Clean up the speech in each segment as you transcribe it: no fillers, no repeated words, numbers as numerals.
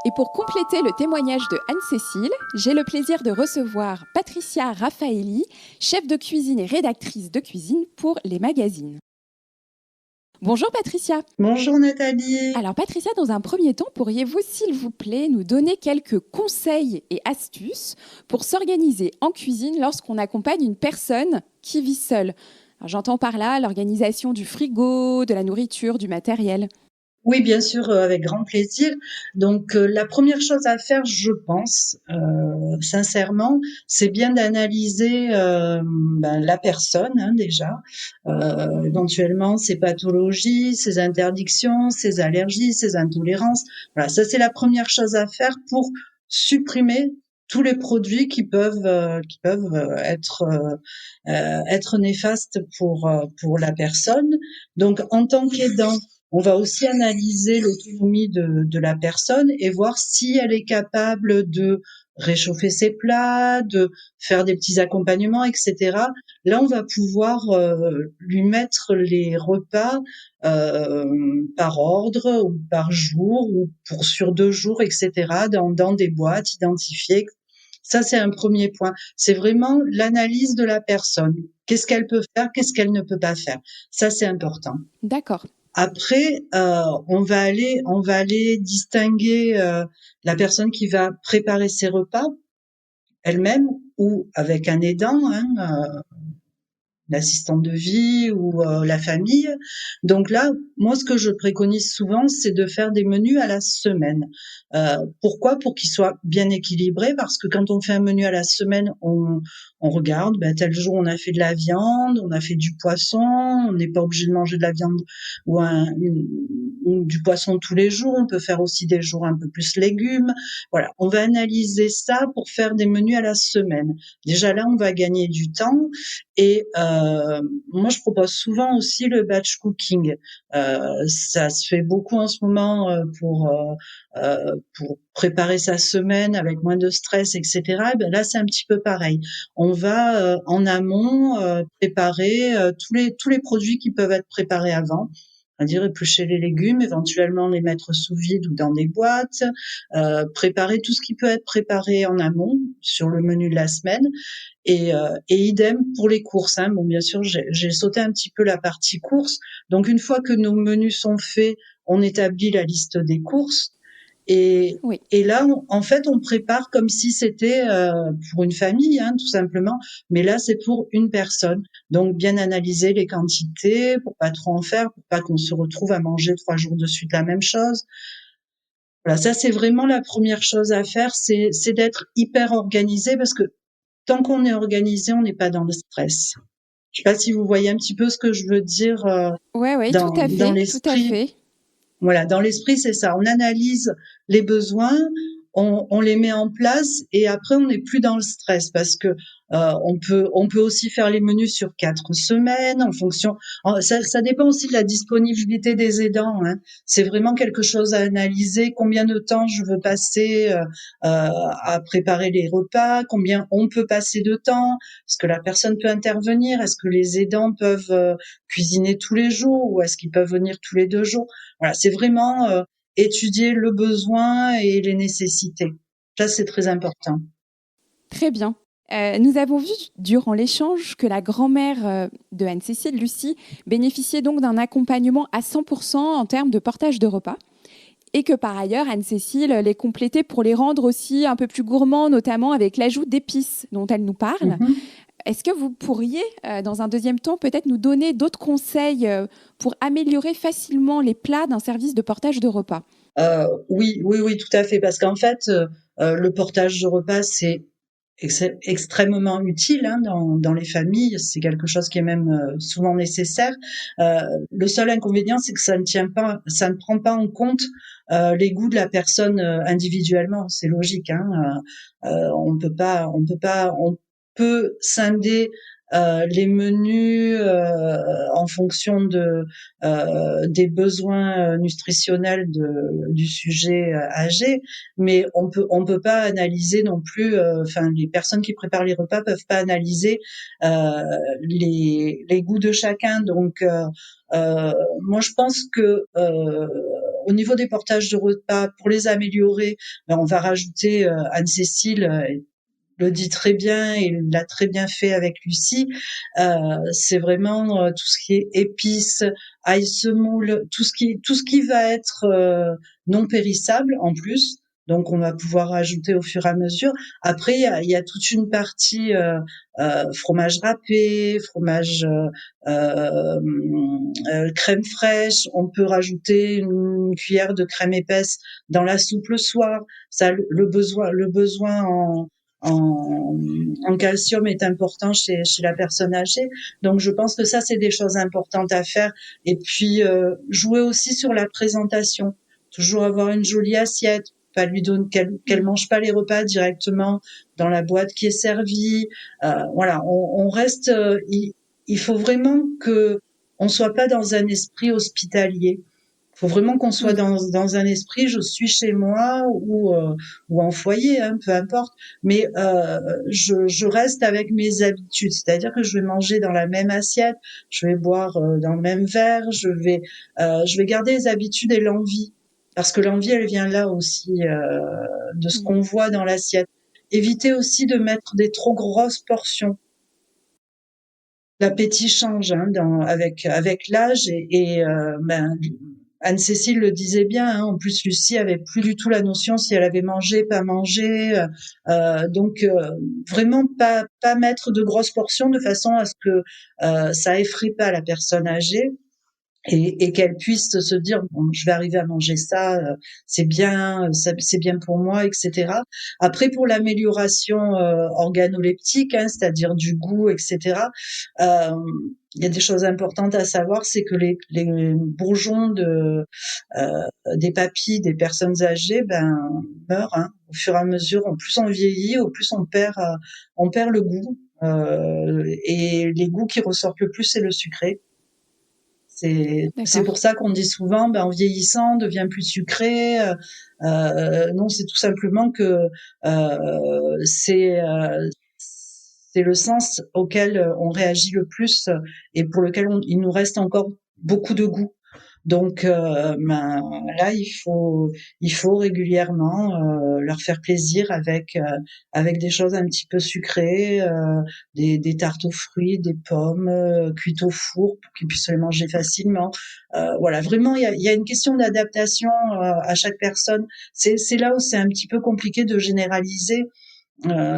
Et pour compléter le témoignage de Anne-Cécile, j'ai le plaisir de recevoir Patricia Raffaelli, chef de cuisine et rédactrice de cuisine pour Les Magazines. Bonjour Patricia. Bonjour Nathalie. Alors Patricia, dans un premier temps, pourriez-vous s'il vous plaît nous donner quelques conseils et astuces pour s'organiser en cuisine lorsqu'on accompagne une personne qui vit seule? Alors, j'entends par là l'organisation du frigo, de la nourriture, du matériel. Oui, bien sûr, avec grand plaisir. Donc, la première chose à faire, je pense, sincèrement, c'est bien d'analyser la personne déjà, éventuellement ses pathologies, ses interdictions, ses allergies, ses intolérances. Voilà, ça c'est la première chose à faire pour supprimer tous les produits qui peuvent être néfastes pour la personne. Donc, en tant qu'aidant, on va aussi analyser l'autonomie de la personne et voir si elle est capable de réchauffer ses plats, de faire des petits accompagnements, etc. Là, on va pouvoir lui mettre les repas par ordre ou par jour ou sur 2 jours, etc. dans des boîtes identifiées. Ça, c'est un premier point. C'est vraiment l'analyse de la personne. Qu'est-ce qu'elle peut faire, qu'est-ce qu'elle ne peut pas faire. Ça, c'est important. D'accord. Après, on va aller distinguer la personne qui va préparer ses repas elle-même ou avec un aidant, l'assistante de vie ou la famille. Donc là, moi, ce que je préconise souvent, c'est de faire des menus à la semaine. Pourquoi? Pour qu'ils soient bien équilibrés, parce que quand on fait un menu à la semaine, on regarde, tel jour on a fait de la viande, on a fait du poisson, on n'est pas obligé de manger de la viande ou du poisson tous les jours, on peut faire aussi des jours un peu plus légumes. Voilà, on va analyser ça pour faire des menus à la semaine. Déjà là, on va gagner du temps. Et moi, je propose souvent aussi le batch cooking. Ça se fait beaucoup en ce moment pour préparer sa semaine avec moins de stress, etc. Et ben là, c'est un petit peu pareil. On va en amont préparer tous les produits qui peuvent être préparés avant. C'est-à-dire éplucher les légumes, éventuellement les mettre sous vide ou dans des boîtes, préparer tout ce qui peut être préparé en amont sur le menu de la semaine. Et idem pour les courses. Bon, bien sûr, j'ai sauté un petit peu la partie courses. Donc, une fois que nos menus sont faits, on établit la liste des courses. Oui. Et là, en fait, on prépare comme si c'était pour une famille, tout simplement. Mais là, c'est pour une personne. Donc, bien analyser les quantités pour pas trop en faire, pour pas qu'on se retrouve à manger 3 jours de suite la même chose. Voilà, ça, c'est vraiment la première chose à faire, c'est d'être hyper organisé parce que tant qu'on est organisé, on n'est pas dans le stress. Je sais pas si vous voyez un petit peu ce que je veux dire Ouais, tout à dans fait, tout à l'esprit. fait. Voilà, dans l'esprit, c'est ça. On analyse les besoins, on les met en place et après, on n'est plus dans le stress parce que on peut aussi faire les menus sur 4 semaines en fonction. Ça dépend aussi de la disponibilité des aidants. C'est vraiment quelque chose à analyser. Combien de temps je veux passer à préparer les repas, combien on peut passer de temps, est-ce que la personne peut intervenir, est-ce que les aidants peuvent cuisiner tous les jours ou est-ce qu'ils peuvent venir tous les 2 jours. Voilà, c'est vraiment étudier le besoin et les nécessités. Ça, c'est très important. Très bien. Nous avons vu durant l'échange que la grand-mère de Anne-Cécile, Lucie, bénéficiait donc d'un accompagnement à 100% en termes de portage de repas et que par ailleurs, Anne-Cécile les complétait pour les rendre aussi un peu plus gourmands, notamment avec l'ajout d'épices dont elle nous parle. Mhm. Est-ce que vous pourriez, dans un deuxième temps, peut-être nous donner d'autres conseils pour améliorer facilement les plats d'un service de portage de repas? Oui, oui, oui, tout à fait. Parce qu'en fait, le portage de repas, c'est extrêmement utile dans les familles. C'est quelque chose qui est même souvent nécessaire. Le seul inconvénient, c'est que ça ne prend pas en compte les goûts de la personne individuellement. C'est logique. On peut scinder les menus en fonction des besoins nutritionnels du sujet âgé, mais on peut pas analyser non plus. Enfin, les personnes qui préparent les repas peuvent pas analyser les goûts de chacun. Donc, moi, je pense que au niveau des portages de repas, pour les améliorer, on va rajouter, Anne-Cécile le dit très bien et l'a très bien fait avec Lucie. C'est vraiment tout ce qui est épices, ail semoule, tout ce qui va être non périssable en plus. Donc on va pouvoir rajouter au fur et à mesure. Après il y a toute une partie fromage râpé, fromage crème fraîche. On peut rajouter une cuillère de crème épaisse dans la soupe le soir. Ça le besoin en calcium est important chez la personne âgée. Donc je pense que ça, c'est des choses importantes à faire. Et puis jouer aussi sur la présentation. Toujours avoir une jolie assiette, pas lui donner qu'elle mange pas les repas directement dans la boîte qui est servie. Voilà, on reste. Il faut vraiment que on soit pas dans un esprit hospitalier. Faut vraiment qu'on soit Oui, dans un esprit, je suis chez moi ou en foyer, hein, peu importe, mais je reste avec mes habitudes, c'est-à-dire que je vais manger dans la même assiette, je vais boire dans le même verre, je vais garder les habitudes et l'envie, parce que l'envie, elle vient là aussi de ce oui. qu'on voit dans l'assiette. Éviter aussi de mettre des trop grosses portions. L'appétit change hein, avec l'âge Anne-Cécile le disait bien. Hein, en plus, Lucie avait plus du tout la notion si elle avait mangé, pas mangé. Donc vraiment pas mettre de grosses portions de façon à ce que ça effraie pas la personne âgée. Et qu'elle puisse se dire bon, je vais arriver à manger ça, c'est bien, c'est bien pour moi, etc. Après pour l'amélioration organoleptique, hein, c'est-à-dire du goût, etc. euh, il y a des choses importantes à savoir, c'est que les bourgeons des papilles des personnes âgées meurent hein, au fur et à mesure. En plus on vieillit, au plus on perd le goût. Et les goûts qui ressortent le plus, c'est le sucré. C'est pour D'accord. ça qu'on dit souvent, en vieillissant, on devient plus sucré. Non, c'est tout simplement que c'est le sens auquel on réagit le plus et pour lequel il nous reste encore beaucoup de goût. Donc là, il faut régulièrement leur faire plaisir avec des choses un petit peu sucrées, des tartes aux fruits, des pommes cuites au four pour qu'ils puissent les manger facilement. Voilà, vraiment, il y a une question d'adaptation à chaque personne. C'est là où c'est un petit peu compliqué de généraliser.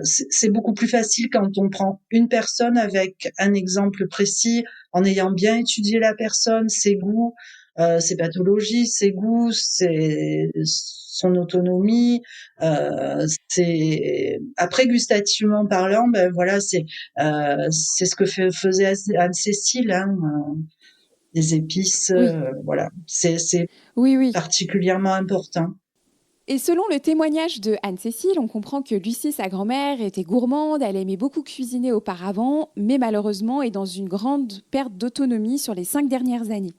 C'est beaucoup plus facile quand on prend une personne avec un exemple précis, en ayant bien étudié la personne, ses goûts, ses pathologies, ses goûts, son autonomie. C'est après gustativement parlant, voilà, c'est ce que faisait Anne-Cécile, hein, des épices, Oui, voilà, c'est oui, oui. particulièrement important. Et selon le témoignage de Anne-Cécile, on comprend que Lucie, sa grand-mère, était gourmande, elle aimait beaucoup cuisiner auparavant, mais malheureusement est dans une grande perte d'autonomie sur les 5 dernières années.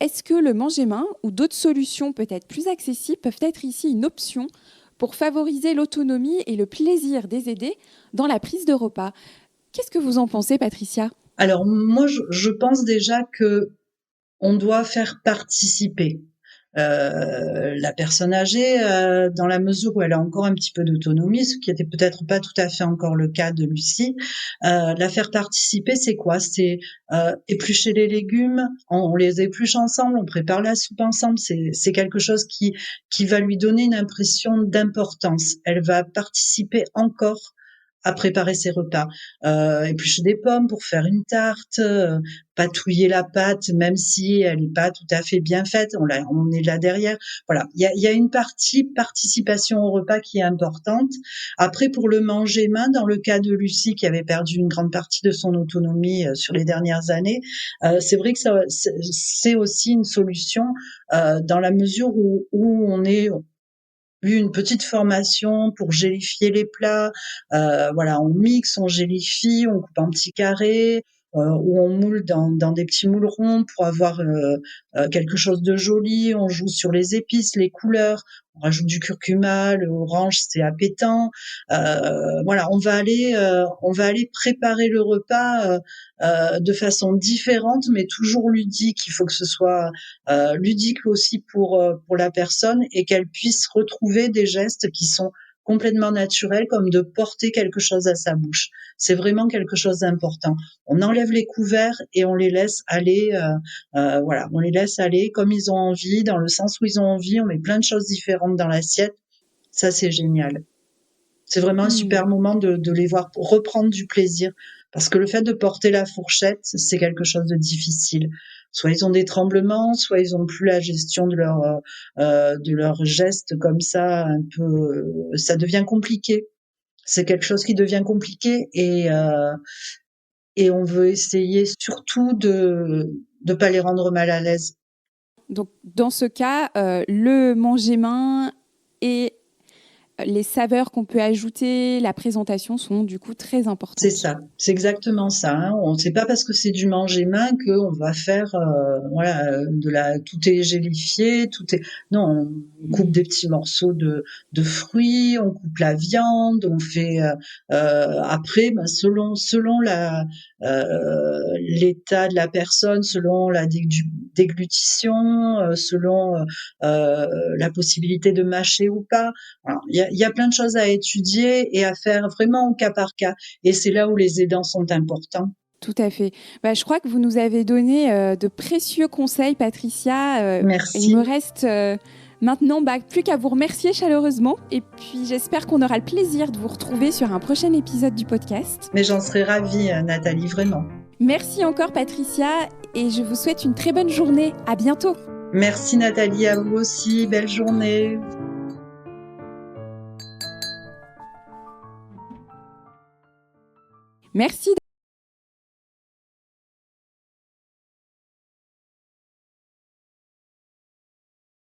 Est-ce que le manger-main ou d'autres solutions peut-être plus accessibles peuvent être ici une option pour favoriser l'autonomie et le plaisir des aidés dans la prise de repas? Qu'est-ce que vous en pensez, Patricia? Alors moi, je pense déjà que on doit faire participer la personne âgée dans la mesure où elle a encore un petit peu d'autonomie, ce qui était peut-être pas tout à fait encore le cas de Lucie. La faire participer, c'est quoi? C'est éplucher les légumes, on les épluche ensemble, on prépare la soupe ensemble. C'est quelque chose qui va lui donner une impression d'importance. Elle va participer encore à préparer ses repas, éplucher des pommes pour faire une tarte, patouiller la pâte, même si elle n'est pas tout à fait bien faite, on est là derrière. Voilà, il y a une partie participation au repas qui est importante. Après, pour le manger main, dans le cas de Lucie qui avait perdu une grande partie de son autonomie sur les dernières années, c'est vrai que c'est aussi une solution dans la mesure où on est eu une petite formation pour gélifier les plats. Voilà, on mixe, on gélifie, on coupe en petits carrés, où on moule dans des petits moules ronds pour avoir quelque chose de joli. On joue sur les épices, les couleurs. On rajoute du curcuma, le orange, c'est appétant. Voilà, on va aller préparer le repas de façon différente, mais toujours ludique. Il faut que ce soit ludique aussi pour la personne et qu'elle puisse retrouver des gestes qui sont complètement naturels, comme de porter quelque chose à sa bouche. C'est vraiment quelque chose d'important. On enlève les couverts et on les laisse aller, voilà, on les laisse aller comme ils ont envie, dans le sens où ils ont envie. On met plein de choses différentes dans l'assiette. Ça, c'est génial. C'est vraiment un Mmh. super moment de les voir pour reprendre du plaisir. Parce que le fait de porter la fourchette, c'est quelque chose de difficile. Soit ils ont des tremblements, soit ils ont plus la gestion de leurs gestes comme ça, un peu, ça devient compliqué. C'est quelque chose qui devient compliqué et on veut essayer surtout de pas les rendre mal à l'aise. Donc, dans ce cas, le manger main et les saveurs qu'on peut ajouter, la présentation sont du coup très C'est importantes. ça, c'est exactement ça, hein. C'est pas parce que c'est du manger main qu'on va faire, voilà, tout est gélifié, tout est non, on coupe des petits morceaux de fruits, on coupe la viande, on fait, après, ben, selon l'état de la personne, selon la déglutition, selon, la possibilité de mâcher ou pas. Alors, il y a plein de choses à étudier et à faire vraiment au cas par cas. Et c'est là où les aidants sont importants. Tout à fait. Bah, je crois que vous nous avez donné de précieux conseils, Patricia. Il me Merci, reste maintenant plus qu'à vous remercier chaleureusement. Et puis j'espère qu'on aura le plaisir de vous retrouver sur un prochain épisode du podcast. mais j'en serais ravie, Nathalie, vraiment. Merci encore, Patricia, et je vous souhaite une très bonne journée. À bientôt. Merci Nathalie, à vous aussi, belle journée. Merci.